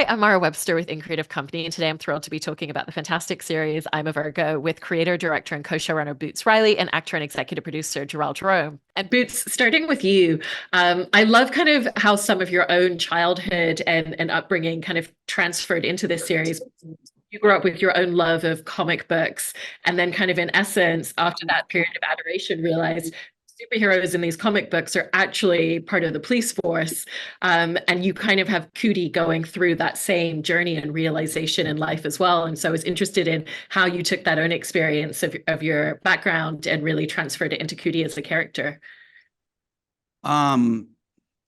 Hi, I'm Mara Webster with In Creative Company, and today I'm thrilled to be talking about the fantastic series I'm a Virgo with creator, director, and co-showrunner Boots Riley and actor and executive producer Jharrel Jerome. And Boots, starting with you, I love kind of how some of your own childhood and upbringing kind of transferred into this series. You grew up with your own love of comic books, and then kind of in essence, after that period of adoration, realized superheroes in these comic books are actually part of the police force. And you kind of have Cootie going through that same journey and realization in life as well. And so I was interested in how you took that own experience of your background and really transferred it into Cootie as a character. Um,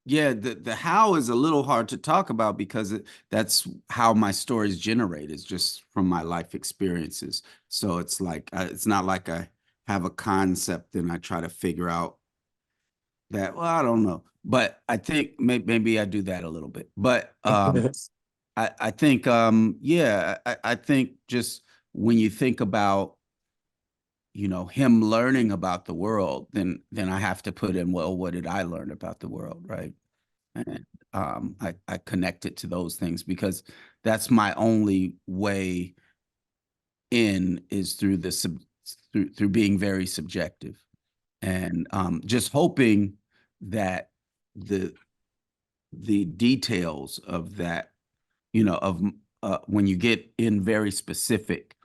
yeah, the how is a little hard to talk about because that's how my stories generate, is just from my life experiences. So it's like it's not like I have a concept and I try to figure out that. Well, I don't know, but I think maybe I do that a little bit. But I think yeah, I think just when you think about him learning about the world, then I have to put in, well, what did I learn about the world, right? And I connect it to those things because that's my only way in, is through the through being very subjective, and just hoping that the the details of that, of when you get in very specific,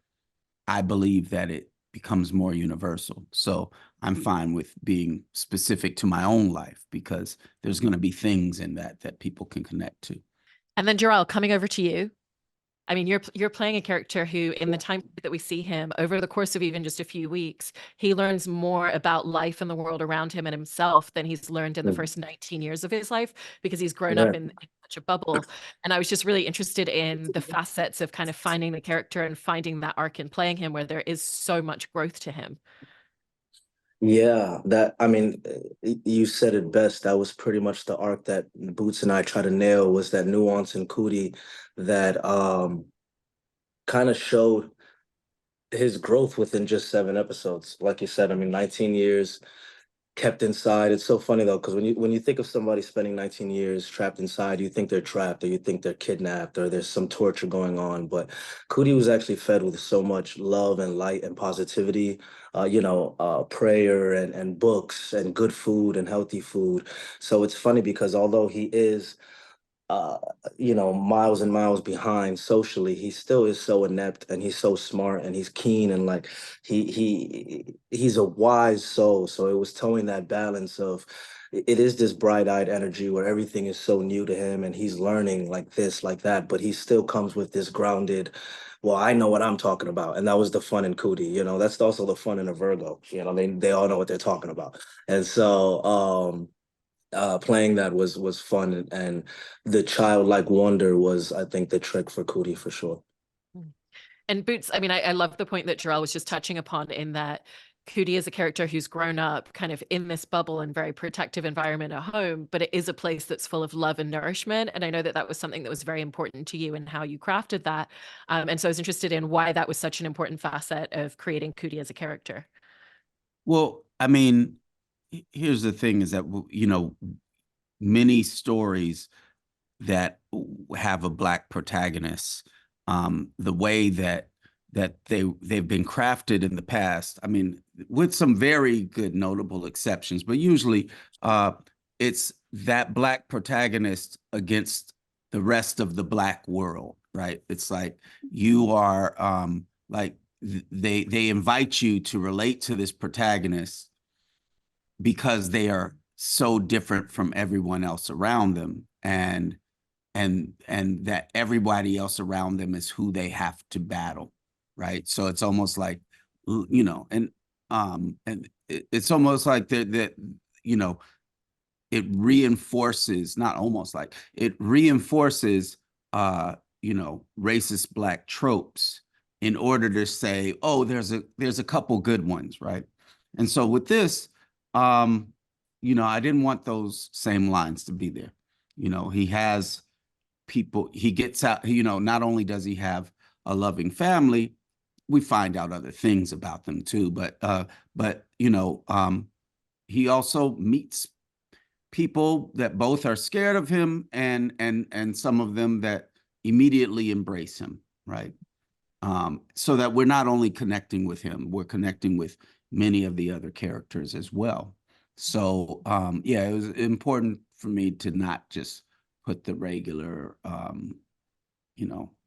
I believe that it becomes more universal. So I'm fine with being specific to my own life because there's going to be things in that people can connect to. And then Jarrell, coming over to you. I mean, you're playing a character who, in the time that we see him, over the course of even just a few weeks, he learns more about life and the world around him and himself than he's learned in the first 19 years of his life because he's grown up Right. in such a bubble. And I was just really interested in the facets of kind of finding the character and finding that arc in playing him where there is so much growth to him. Yeah, you said it best. That was pretty much the arc that Boots and I try to nail, was that nuance in Cootie that kind of showed his growth within just 7 episodes. Like you said, 19 years kept inside. It's so funny though, because when you think of somebody spending 19 years trapped inside, you think they're trapped, or you think they're kidnapped, or there's some torture going on. But Cootie was actually fed with so much love and light and positivity, prayer and books and good food and healthy food. So it's funny because although he is uh, miles and miles behind socially, he still is so inept, and he's so smart, and he's keen, and like he's a wise soul. So it was towing that balance of it is this bright-eyed energy where everything is so new to him and he's learning like this, like that, but he still comes with this grounded, well, I know what I'm talking about. And that was the fun in Cootie. That's also the fun in a Virgo. They all know what they're talking about. And so playing that was fun, and the childlike wonder was, I think, the trick for Cootie for sure. And Boots, I mean, I love the point that Jarrell was just touching upon in that Cootie is a character who's grown up kind of in this bubble and very protective environment at home, but it is a place that's full of love and nourishment. And I know that that was something that was very important to you and how you crafted that. And so I was interested in why that was such an important facet of creating Cootie as a character. Well, I mean, here's the thing, is that many stories that have a Black protagonist, the way that they've been crafted in the past, I mean, with some very good notable exceptions, but usually it's that Black protagonist against the rest of the Black world, right? It's like you are like they invite you to relate to this protagonist because they are so different from everyone else around them, and that everybody else around them is who they have to battle, right? So it's almost like, and it's almost like that you know it reinforces, not almost like, it reinforces racist Black tropes in order to say, oh, there's a couple good ones, right? And so with this, I didn't want those same lines to be there. He has people, he gets out, not only does he have a loving family, we find out other things about them too, but he also meets people that both are scared of him, and some of them that immediately embrace him, right? So that we're not only connecting with him, we're connecting with many of the other characters as well. So yeah, it was important for me to not just put the regular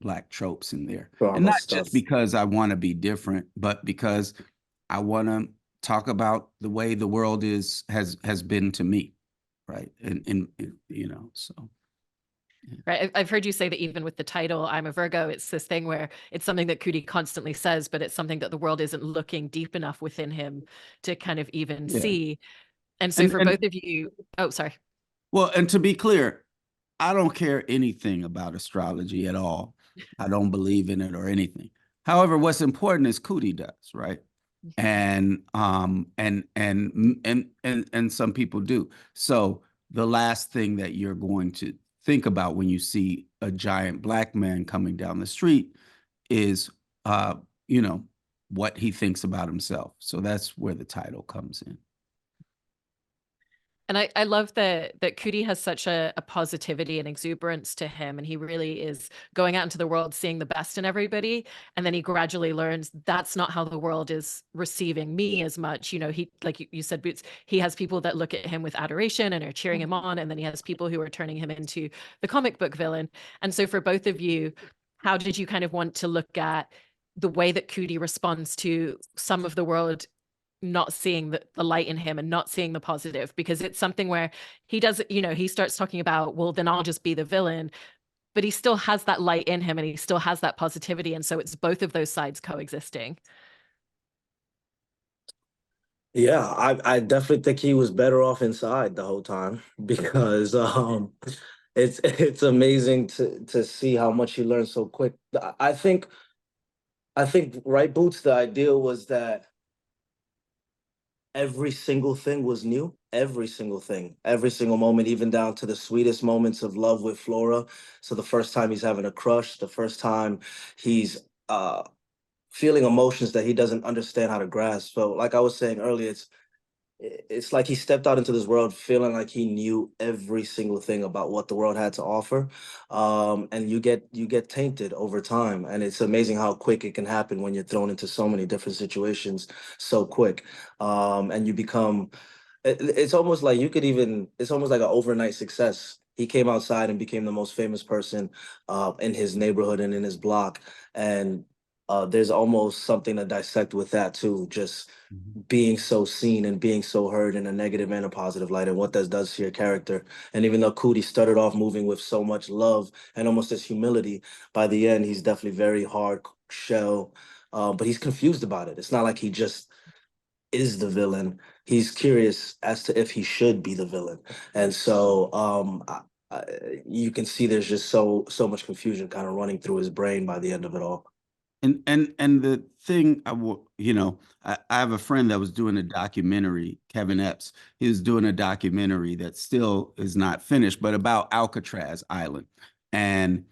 Black tropes in there. And Drama not just stuff. because I want to be different, but because I want to talk about the way the world has been to me, right? And so. Right. I've heard you say that even with the title, I'm a Virgo, it's this thing where it's something that Cootie constantly says, but it's something that the world isn't looking deep enough within him to kind of even Yeah. see. And so for both of you, oh, sorry. Well, and to be clear, I don't care anything about astrology at all. I don't believe in it or anything. However, what's important is Cootie does, right? And some people do. So the last thing that you're going to think about when you see a giant Black man coming down the street is what he thinks about himself. So that's where the title comes in. And I love that Cootie has such a positivity and exuberance to him. And he really is going out into the world, seeing the best in everybody. And then he gradually learns that's not how the world is receiving me as much. He, like you said, Boots, he has people that look at him with adoration and are cheering him on. And then he has people who are turning him into the comic book villain. And so for both of you, how did you kind of want to look at the way that Cootie responds to some of the world not seeing the light in him and not seeing the positive? Because it's something where he does, he starts talking about, well, then I'll just be the villain, but he still has that light in him and he still has that positivity. And so it's both of those sides coexisting. Yeah, I definitely think he was better off inside the whole time because it's amazing to see how much he learned so quick. I think right, Boots, the idea was that every single thing was new. Every single thing, every single moment, even down to the sweetest moments of love with Flora. So the first time he's having a crush, the first time he's feeling emotions that he doesn't understand how to grasp. So like I was saying earlier, it's like he stepped out into this world feeling like he knew every single thing about what the world had to offer. And you get tainted over time, and it's amazing how quick it can happen when you're thrown into so many different situations so quick. And you become it's almost like it's almost like an overnight success. He came outside and became the most famous person in his neighborhood and in his block. And there's almost something to dissect with that too, just being so seen and being so heard in a negative and a positive light, and what that does to your character. And even though Cootie started off moving with so much love and almost this humility, by the end he's definitely very hard shell. But he's confused about it. It's not like he just is the villain. He's curious as to if he should be the villain. And so you can see there's just so much confusion kind of running through his brain by the end of it all. And the thing I have a friend that was doing a documentary, Kevin Epps. He was doing a documentary that still is not finished, but about Alcatraz Island. And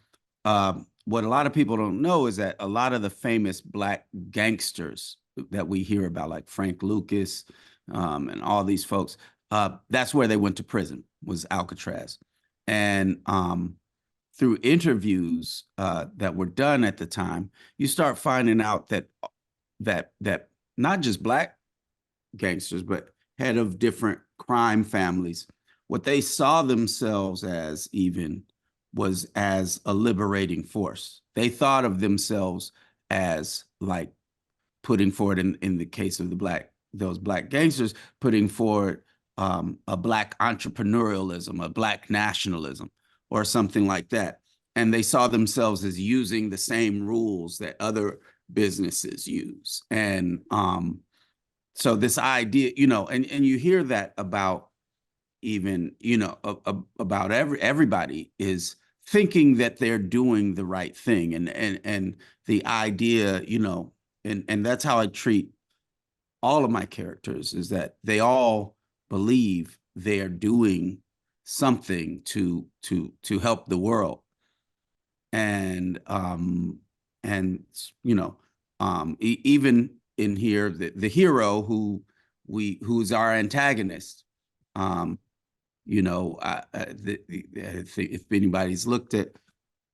what a lot of people don't know is that a lot of the famous Black gangsters that we hear about, like Frank Lucas, and all these folks, that's where they went to prison, was Alcatraz. And through interviews that were done at the time, you start finding out that not just Black gangsters, but head of different crime families, what they saw themselves as even was as a liberating force. They thought of themselves as like putting forward, in the case of those Black gangsters, putting forward a Black entrepreneurialism, a Black nationalism, or something like that. And they saw themselves as using the same rules that other businesses use. And so this idea, and you hear that about even, about everybody is thinking that they're doing the right thing. And the idea, and that's how I treat all of my characters, is that they all believe they are doing something to help the world. And even in here, the hero who's our antagonist, if anybody's looked at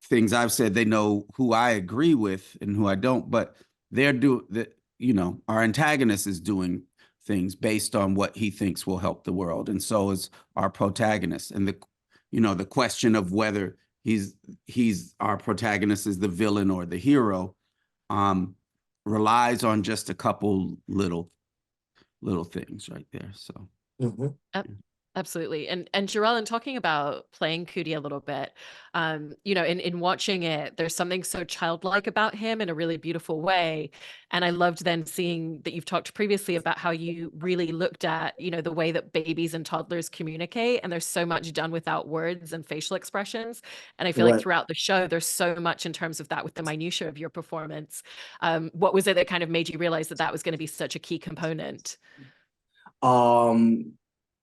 things I've said, they know who I agree with and who I don't, but our antagonist is doing things based on what he thinks will help the world. And so is our protagonist. And the question of whether he's our protagonist is the villain or the hero, relies on just a couple little things right there. So Absolutely. And Jharrel, in talking about playing Cootie a little bit, in watching it, there's something so childlike about him in a really beautiful way. And I loved then seeing that you've talked previously about how you really looked at, the way that babies and toddlers communicate. And there's so much done without words and facial expressions. And I feel like Right. throughout the show, there's so much in terms of that with the minutia of your performance. What was it that kind of made you realize that that was going to be such a key component? Um,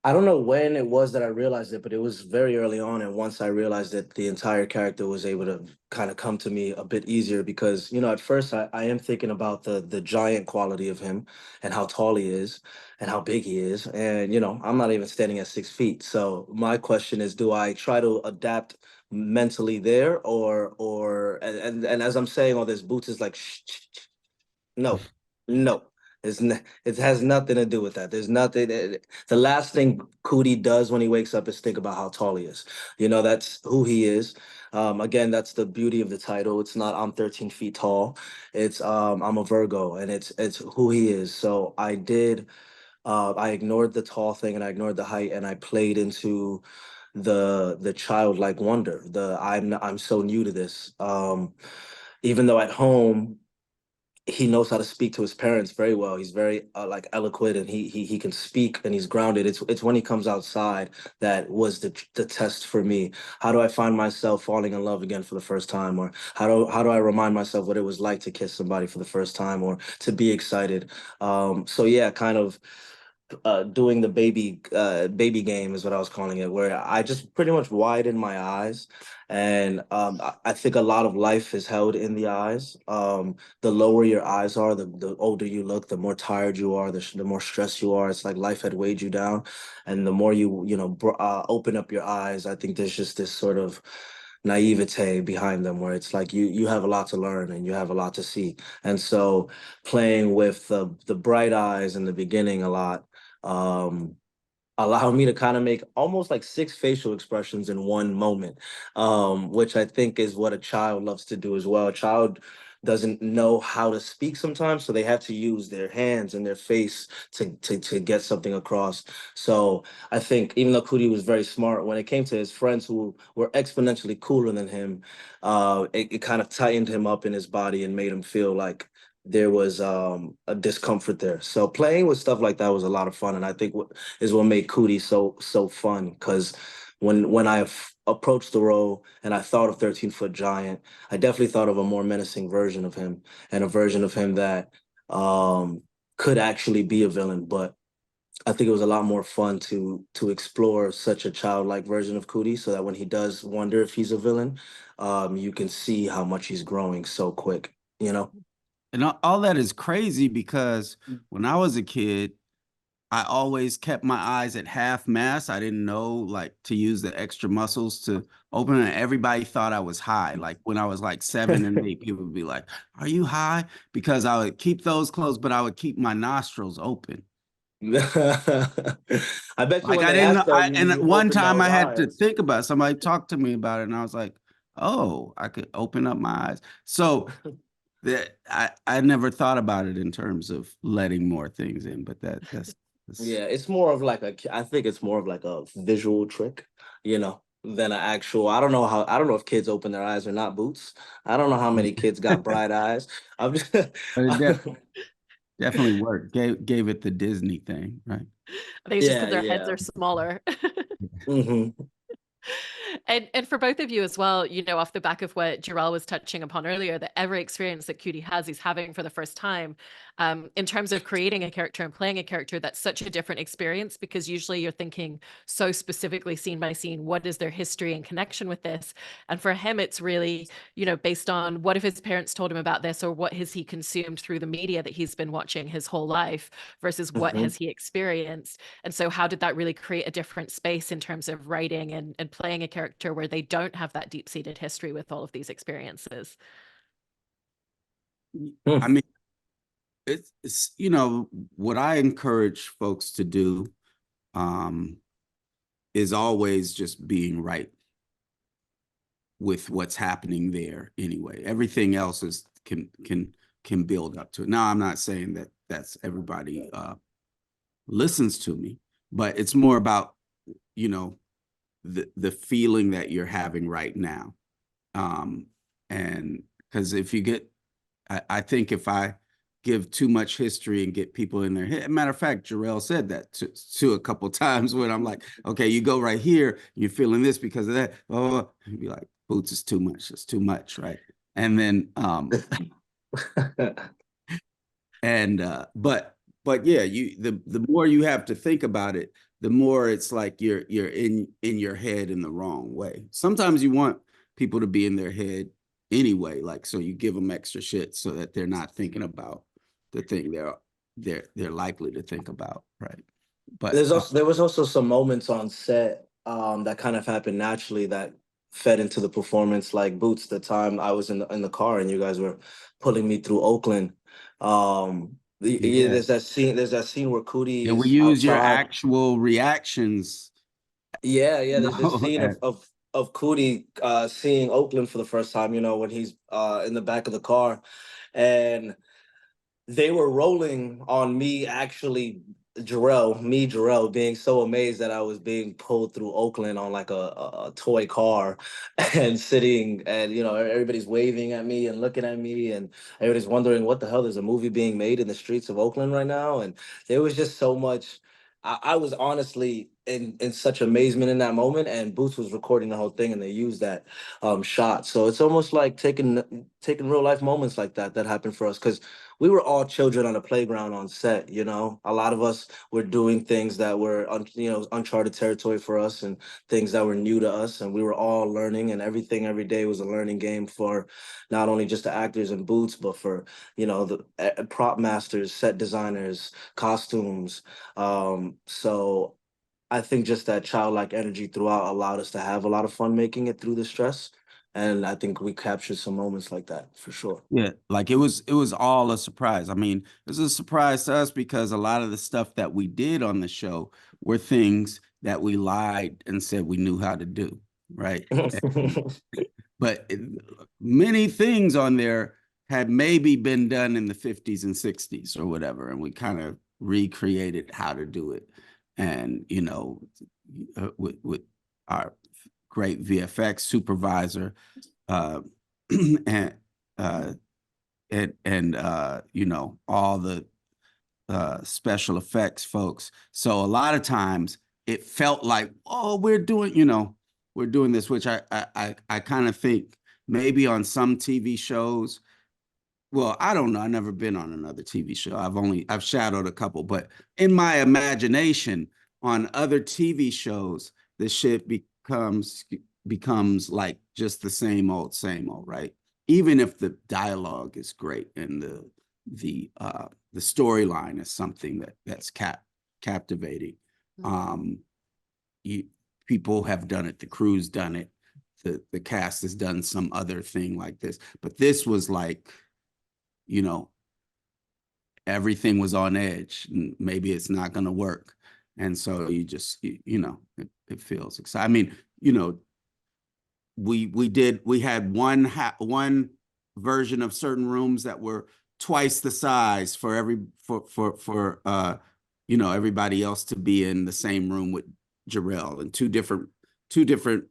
I don't know when it was that I realized it, but it was very early on. And once I realized it, the entire character was able to kind of come to me a bit easier because, at first I am thinking about the giant quality of him and how tall he is and how big he is. And, I'm not even standing at 6 feet. So my question is, do I try to adapt mentally there or and as I'm saying all this, Boots is like, shh, shh, shh. No, no. It has nothing to do with that. There's nothing. The last thing Cootie does when he wakes up is think about how tall he is. That's who he is. Again, that's the beauty of the title. It's not I'm 13 feet tall. It's I'm a Virgo, and it's who he is. So I ignored the tall thing and I ignored the height and I played into the childlike wonder. I'm so new to this. Even though at home he knows how to speak to his parents very well. He's very like eloquent, and he can speak, and he's grounded. It's when he comes outside that was the test for me. How do I find myself falling in love again for the first time, or how do I remind myself what it was like to kiss somebody for the first time, or to be excited? So yeah, kind of doing the baby game is what I was calling it, where I just pretty much widen my eyes, and I think a lot of life is held in the eyes. The lower your eyes are, the older you look, the more tired you are, the more stressed you are. It's like life had weighed you down, and the more open up your eyes, I think there's just this sort of naivete behind them where it's like you have a lot to learn and you have a lot to see. And so playing with the bright eyes in the beginning a lot um allowed me to kind of make almost like 6 facial expressions in one moment, which I think is what a child loves to do as well. A child doesn't know how to speak sometimes, so they have to use their hands and their face to get something across. So I think even though Cootie was very smart, when it came to his friends who were exponentially cooler than him, it kind of tightened him up in his body and made him feel like there was a discomfort there. So playing with stuff like that was a lot of fun, and I think is what made Cootie so fun. Because when I approached the role and I thought of 13-foot giant, I definitely thought of a more menacing version of him, and a version of him that could actually be a villain. But I think it was a lot more fun to explore such a childlike version of Cootie, so that when he does wonder if he's a villain, you can see how much he's growing so quick. And all that is crazy because when I was a kid, I always kept my eyes at half mast. I didn't know like to use the extra muscles to open it. Everybody thought I was high. Like when I was like 7 and 8, people would be like, "Are you high?" Because I would keep those closed, but I would keep my nostrils open. I bet you Like when I they didn't asked know. that, And you one opened time those I had to eyes. think about it. Somebody talked to me about it, and I was like, "Oh, I could open up my eyes." So that I never thought about it in terms of letting more things in, but that's Yeah, it's more of like I think it's more of like a visual trick, than an actual. I don't know if kids open their eyes or not, Boots. I don't know how many kids got bright eyes. I'm just, but it definitely worked. Gave it the Disney thing, right? I think it's just yeah, because their heads yeah. are smaller. hmm And for both of you as well, off the back of what Jharrel was touching upon earlier, that every experience that Cootie has, he's having for the first time. In terms of creating a character and playing a character, that's such a different experience because usually you're thinking so specifically scene by scene, what is their history and connection with this? And for him, it's really, based on what if his parents told him about this, or what has he consumed through the media that he's been watching his whole life versus what hmm has he experienced. And so how did that really create a different space in terms of writing and playing a character character where they don't have that deep-seated history with all of these experiences? I mean, it's you know, what I encourage folks to do is always just being right with what's happening there anyway. Everything else is can build up to it. Now, I'm not saying that that's everybody listens to me, but it's more about, you know, the feeling that you're having right now. And because if you get, I think if I give too much history and get people in their head. Matter of fact, Jharrel said that to a couple of times when I'm like, okay, you go right here, you're feeling this because of that. Oh, you'd be like, Boots is too much. It's too much, right? And then and but yeah, the more you have to think about it, the more it's like you're in your head in the wrong way. Sometimes you want people to be in their head anyway, like, so you give them extra shit so that they're not thinking about the thing they're likely to think about, right? But There was also some moments on set that kind of happened naturally that fed into the performance, like Boots, the time I was in the car and you guys were pulling me through Oakland. Yeah, yeah, there's that scene where Cootie yeah, we is use your outside. actual reactions. Yeah, yeah. You There's this know, scene of Cootie seeing Oakland for the first time, you know, when he's in the back of the car. And they were rolling on me actually, Jharrel being so amazed that I was being pulled through Oakland on like a toy car and sitting, and you know, everybody's waving at me and looking at me, and everybody's wondering what the hell, there's a movie being made in the streets of Oakland right now. And there was just so much. I was honestly in such amazement in that moment, and Boots was recording the whole thing and they used that shot. So it's almost like taking real life moments like that happened for us, because we were all children on a playground on set. You know, a lot of us were doing things that were you know, uncharted territory for us, and things that were new to us, and we were all learning, and everything every day was a learning game for not only just the actors and Boots, but for, you know, the prop masters, set designers, costumes. So I think just that childlike energy throughout allowed us to have a lot of fun making it through the stress. And I think we captured some moments like that for sure. yeah, like it was all a surprise. I mean, it was a surprise to us because a lot of the stuff that we did on the show were things that we lied and said we knew how to do, right? But many things on there had maybe been done in the 50s and 60s or whatever, and we kind of recreated how to do it. And you know, with our great VFX supervisor, uh, and uh, you know, all the special effects folks. So a lot of times it felt like, oh, we're doing, you know, we're doing this, which I kind of think maybe on some TV shows. Well, I don't know. I've never been on another TV show. I've shadowed a couple, but in my imagination, on other TV shows, the shit becomes like just the same old, right? Even if the dialogue is great and the storyline is something that's captivating. Um, you, people have done it. The crew's done it. The cast has done some other thing like this, but this was like, you know, everything was on edge. And maybe it's not going to work, and so you know, it feels exciting. I mean, you know, we had one version of certain rooms that were twice the size for you know, everybody else to be in the same room with Jharrel, and two different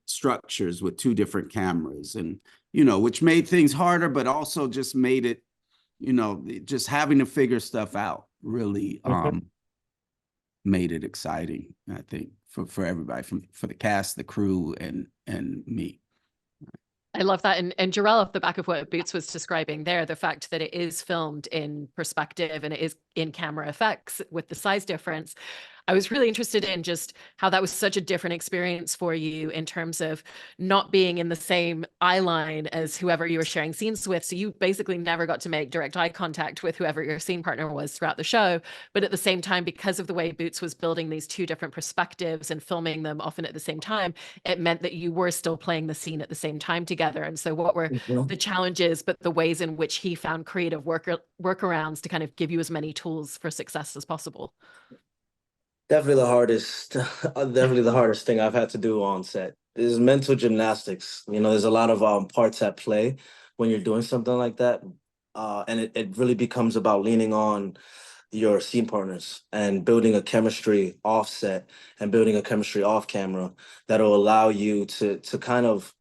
structures with two different cameras, and you know, which made things harder, but also just made it, you know, just having to figure stuff out really made it exciting, I think, for everybody, for the cast, the crew, and me. I love that. And Jharrel, off the back of what Boots was describing there, the fact that it is filmed in perspective and it is in camera effects with the size difference. I was really interested in just how that was such a different experience for you in terms of not being in the same eye line as whoever you were sharing scenes with. So you basically never got to make direct eye contact with whoever your scene partner was throughout the show. But at the same time, because of the way Boots was building these two different perspectives and filming them often at the same time, it meant that you were still playing the scene at the same time together. And so what were the challenges, but the ways in which he found creative workarounds to kind of give you as many tools for success as possible? Definitely the hardest, definitely the hardest thing I've had to do on set is mental gymnastics. You know, there's a lot of parts at play when you're doing something like that. And it really becomes about leaning on your scene partners and building a chemistry offset and building a chemistry off camera that'll allow you to kind of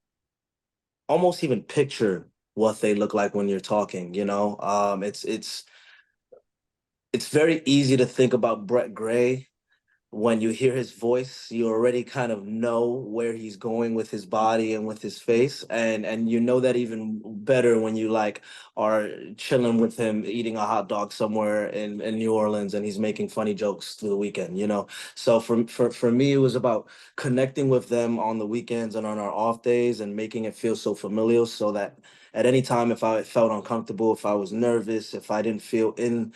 almost even picture what they look like when you're talking, you know? It's very easy to think about Brett Gray. When you hear his voice, you already kind of know where he's going with his body and with his face, and you know that even better when you like are chilling with him eating a hot dog somewhere in New Orleans and he's making funny jokes through the weekend, you know. So for me, it was about connecting with them on the weekends and on our off days and making it feel so familiar, so that at any time if I felt uncomfortable, if I was nervous, if I didn't feel in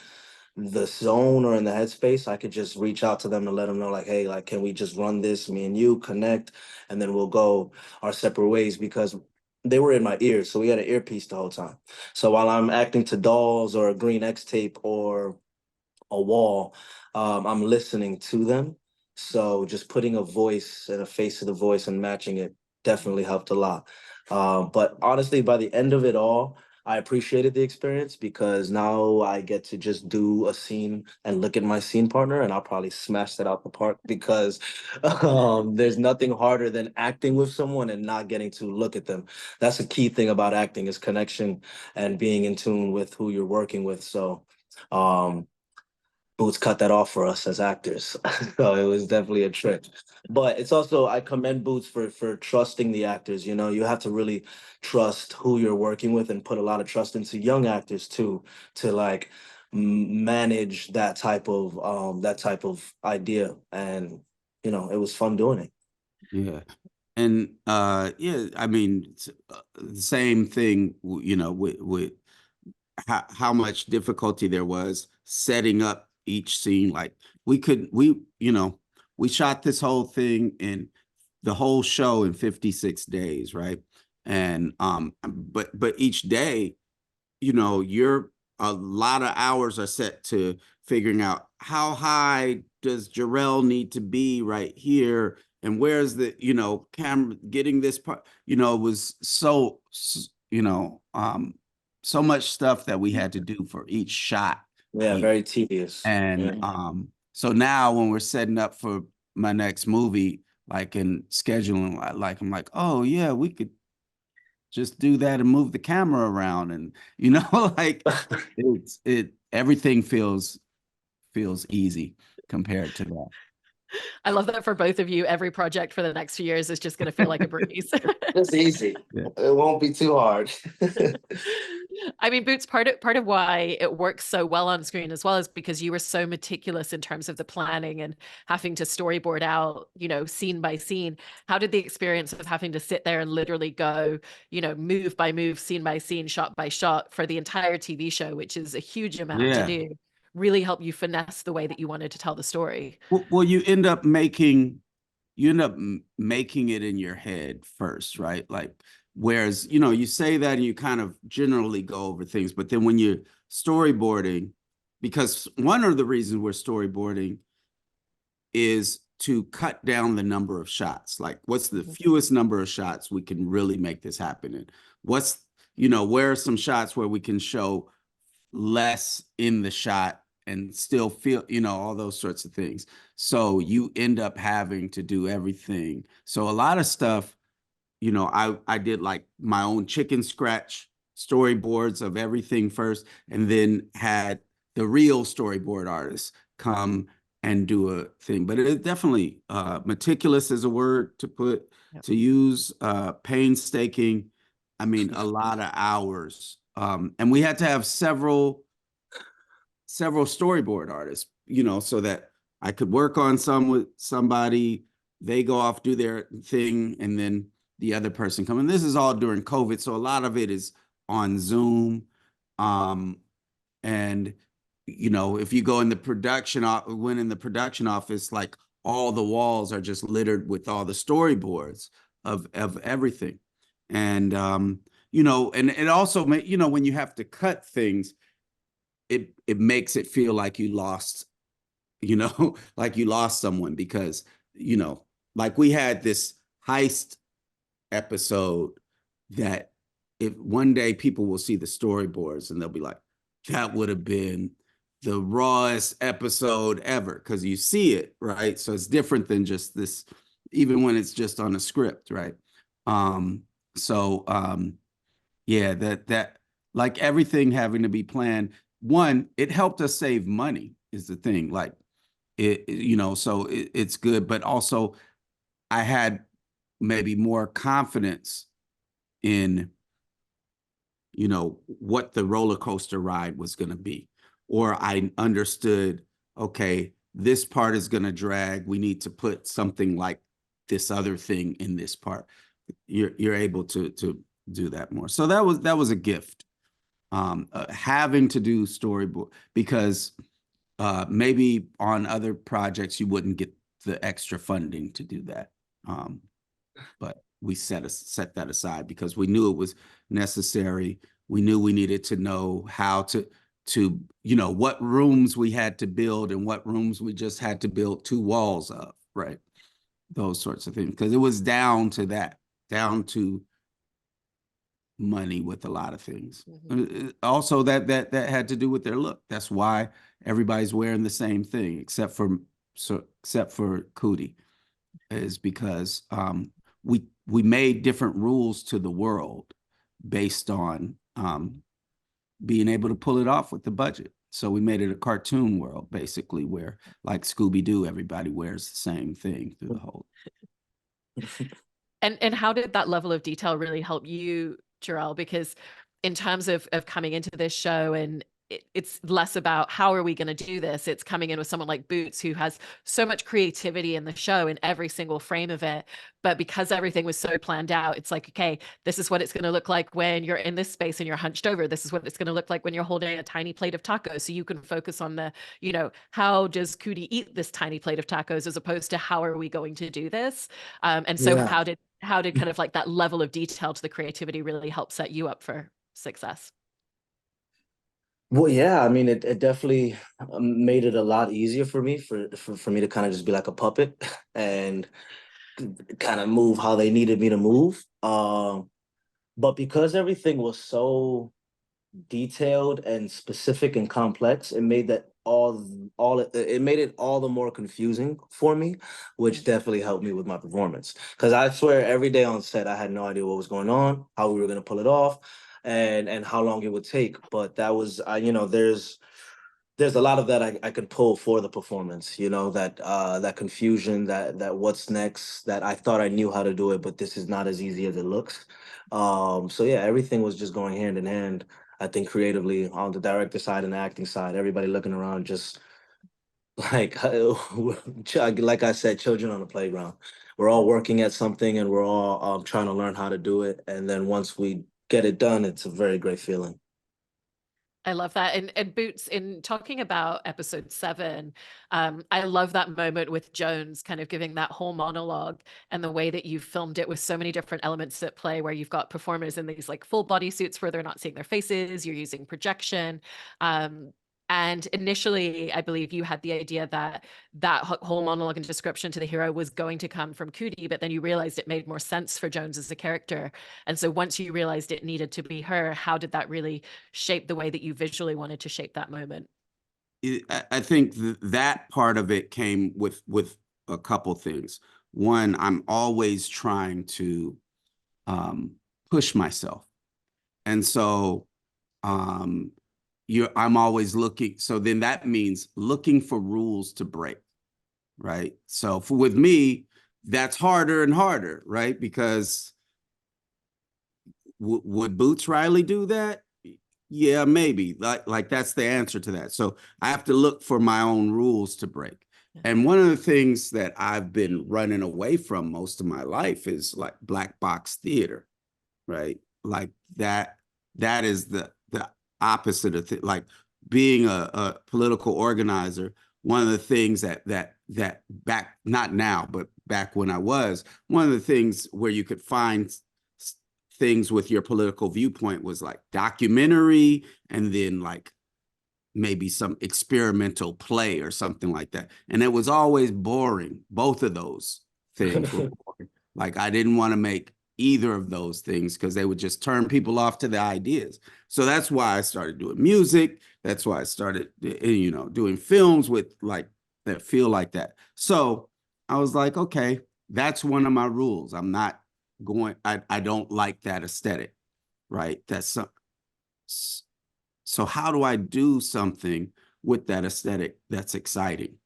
the zone or in the headspace, I could just reach out to them and let them know, like, hey, like, can we just run this, me and you connect, and then we'll go our separate ways, because they were in my ears. So we had an earpiece the whole time. So while I'm acting to dolls or a green X tape or a wall, I'm listening to them. So just putting a voice and a face to the voice and matching it definitely helped a lot. But honestly, by the end of it all, I appreciated the experience because now I get to just do a scene and look at my scene partner, and I'll probably smash that out the park because there's nothing harder than acting with someone and not getting to look at them. That's a key thing about acting, is connection and being in tune with who you're working with. So um, Boots cut that off for us as actors. So it was definitely a trick. But it's also, I commend Boots for trusting the actors. You know, you have to really trust who you're working with and put a lot of trust into young actors too, to like manage that type of idea. And you know, it was fun doing it. Yeah. And yeah, I mean, it's, the same thing, you know, with how much difficulty there was setting up each scene. Like you know, we shot this whole thing in the whole show in 56 days, right? And but each day, you know, you're a lot of hours are set to figuring out how high does Jharrel need to be right here, and where's the, you know, camera getting this part, you know, it was so, you know, so much stuff that we had to do for each shot Yeah, here. very tedious. And Yeah. so now when we're setting up for my next movie, like in scheduling, like I'm like, oh yeah, we could just do that and move the camera around, and you know, like everything feels easy compared to that. I love that for both of you. Every project for the next few years is just going to feel like a breeze. It's easy. Yeah. It won't be too hard. I mean, Boots, part of why it works so well on screen as well is because you were so meticulous in terms of the planning and having to storyboard out, you know, scene by scene. How did the experience of having to sit there and literally go, you know, move by move, scene by scene, shot by shot for the entire TV show, which is a huge amount to Yeah. do, really help you finesse the way that you wanted to tell the story? Well, you end up making it in your head first, right? Like, whereas, you know, you say that and you kind of generally go over things, but then when you're storyboarding, because one of the reasons we're storyboarding is to cut down the number of shots. Like, what's the fewest number of shots we can really make this happen in? What's, you know, where are some shots where we can show less in the shot and still feel, you know, all those sorts of things. So you end up having to do everything. So a lot of stuff, you know, I did like my own chicken scratch storyboards of everything first, and then had the real storyboard artists come and do a thing. But it definitely, meticulous is a word to use, painstaking. I mean, a lot of hours. And we had to have several storyboard artists, you know, so that I could work on some with somebody, they go off, do their thing, and then the other person come. And this is all during COVID, so a lot of it is on Zoom. And you know, if you go in the when in the production office, like all the walls are just littered with all the storyboards of everything. And you know, and it also, you know, when you have to cut things, it makes it feel like you lost, you know, like you lost someone, because, you know, like we had this heist episode that if one day people will see the storyboards and they'll be like, that would have been the rawest episode ever, because you see it, right? So it's different than just this, even when it's just on a script, right? So yeah, that like everything having to be planned. One, it helped us save money is the thing. Like you know, so it's good, but also I had maybe more confidence in, you know, what the roller coaster ride was going to be, or I understood, okay, this part is going to drag. We need to put something like this other thing in this part. You're able to do that more. So that was a gift, having to do storyboard, because maybe on other projects you wouldn't get the extra funding to do that. But we set that aside because we knew it was necessary. We knew we needed to know how to you know, what rooms we had to build and what rooms we just had to build 2 walls of, right? Those sorts of things, because it was down to that, down to money with a lot of things. Also, that had to do with their look. That's why everybody's wearing the same thing, except for Cootie, is because we made different rules to the world based on being able to pull it off with the budget. So we made it a cartoon world, basically, where like Scooby-Doo, everybody wears the same thing through the whole. And how did that level of detail really help you, Jharrel? Because in terms of coming into this show, and it's less about how are we going to do this, it's coming in with someone like Boots, who has so much creativity in the show in every single frame of it. But because everything was so planned out, it's like, okay, this is what it's going to look like when you're in this space and you're hunched over. This is what it's going to look like when you're holding a tiny plate of tacos. So you can focus on the, you know, how does Cootie eat this tiny plate of tacos, as opposed to how are we going to do this? And so Yeah. how did kind of like that level of detail to the creativity really help set you up for success? Well, yeah, I mean, it definitely made it a lot easier for me for me to kind of just be like a puppet and kind of move how they needed me to move. But because everything was so detailed and specific and complex, it made that it made it all the more confusing for me, which definitely helped me with my performance. Because I swear every day on set I had no idea what was going on, how we were going to pull it off, and how long it would take. But that was you know, there's a lot of that I could pull for the performance, you know, that confusion, that what's next, that I thought I knew how to do it, but this is not as easy as it looks. So yeah, everything was just going hand in hand. I think creatively on the director side and the acting side, everybody looking around just like like I said, children on the playground. We're all working at something and we're all trying to learn how to do it. And then once we get it done, it's a very great feeling. I love that. And Boots, in talking about episode 7, I love that moment with Jones kind of giving that whole monologue, and the way that you filmed it with so many different elements at play, where you've got performers in these like full body suits where they're not seeing their faces, you're using projection. And initially, I believe you had the idea that whole monologue and description to the hero was going to come from Cootie, but then you realized it made more sense for Jones as a character. And so once you realized it needed to be her, how did that really shape the way that you visually wanted to shape that moment? I think that part of it came with a couple things. One, I'm always trying to push myself, and so I'm always looking. So then that means looking for rules to break, right? So with me, that's harder and harder, right? Because would Boots Riley do that? Yeah, maybe. Like that's the answer to that. So I have to look for my own rules to break. And one of the things that I've been running away from most of my life is like black box theater, right? Like that is the opposite of like being a political organizer. One of the things that back, not now, but back when I was, one of the things where you could find things with your political viewpoint was like documentary, and then like maybe some experimental play or something like that. And it was always boring. Both of those things were boring. Like I didn't want to make either of those things because they would just turn people off to the ideas. So that's why I started doing music. That's why I started, doing films with like that feel like that. So I was like, okay, that's one of my rules. I'm not going, I don't like that aesthetic, right? So how do I do something with that aesthetic that's exciting,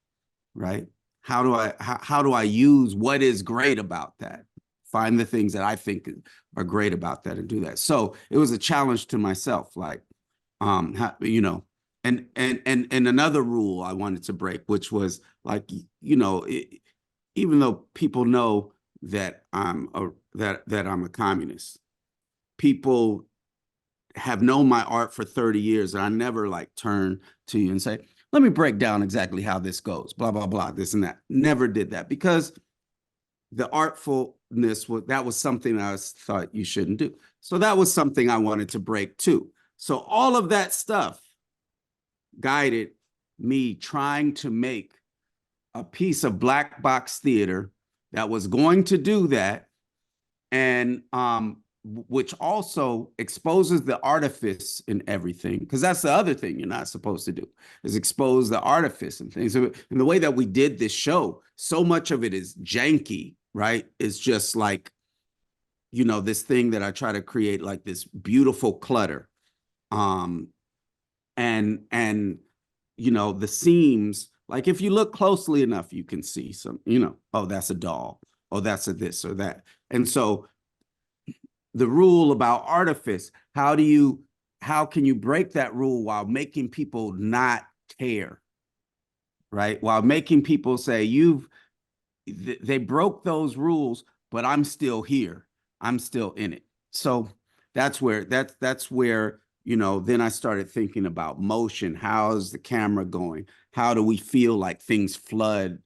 right? How do I use what is great about that? Find the things that I think are great about that and do that. So it was a challenge to myself, like, and another rule I wanted to break, which was like, even though people know that I'm a communist, people have known my art for 30 years, and I never like turn to you and say, let me break down exactly how this goes, blah, blah, blah, this and that. Never did that, because the artfulness was something I thought you shouldn't do. So that was something I wanted to break too. So all of that stuff guided me trying to make a piece of black box theater that was going to do that, and which also exposes the artifice in everything, because that's the other thing you're not supposed to do, is expose the artifice and things. And the way that we did this show, so much of it is janky, right? It's just like, this thing that I try to create, like this beautiful clutter. And the seams, like if you look closely enough, you can see some, oh, that's a doll. Oh, that's a this or that. And so the rule about artifice, how can you break that rule while making people not care, right? While making people say, they broke those rules, but I'm still here. I'm still in it. So that's where, then I started thinking about motion. How's the camera going? How do we feel like things flood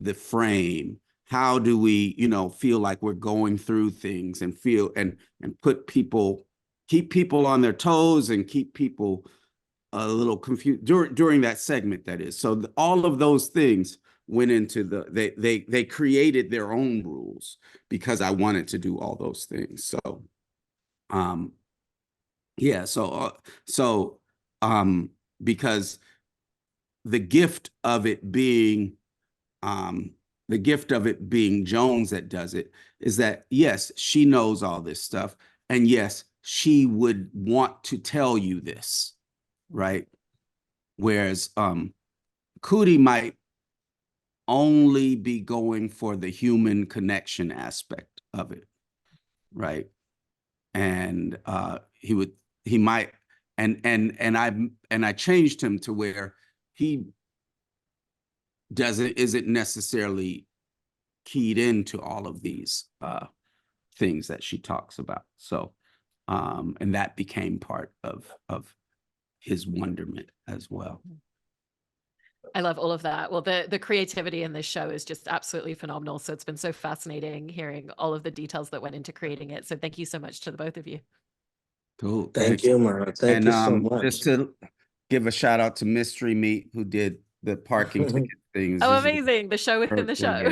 the frame? How do we, feel like we're going through things and feel and keep people on their toes and keep people a little confused during that segment, that is. So all of those things went into they created their own rules because I wanted to do all those things. So, yeah, because the gift of it being, Jones that does it, is that, yes, she knows all this stuff. And yes, she would want to tell you this, right? Whereas Cootie might only be going for the human connection aspect of it, right? And he might, and I changed him to where he isn't necessarily keyed into all of these things that she talks about. So, and that became part of his wonderment as well. I love all of that. Well, the creativity in this show is just absolutely phenomenal. So it's been so fascinating hearing all of the details that went into creating it. So thank you so much to the both of you. Cool. Thank you, Mara. Thank you so much. Just to give a shout out to Mystery Meat, who did the parking ticket things. Oh, amazing. The show within the show.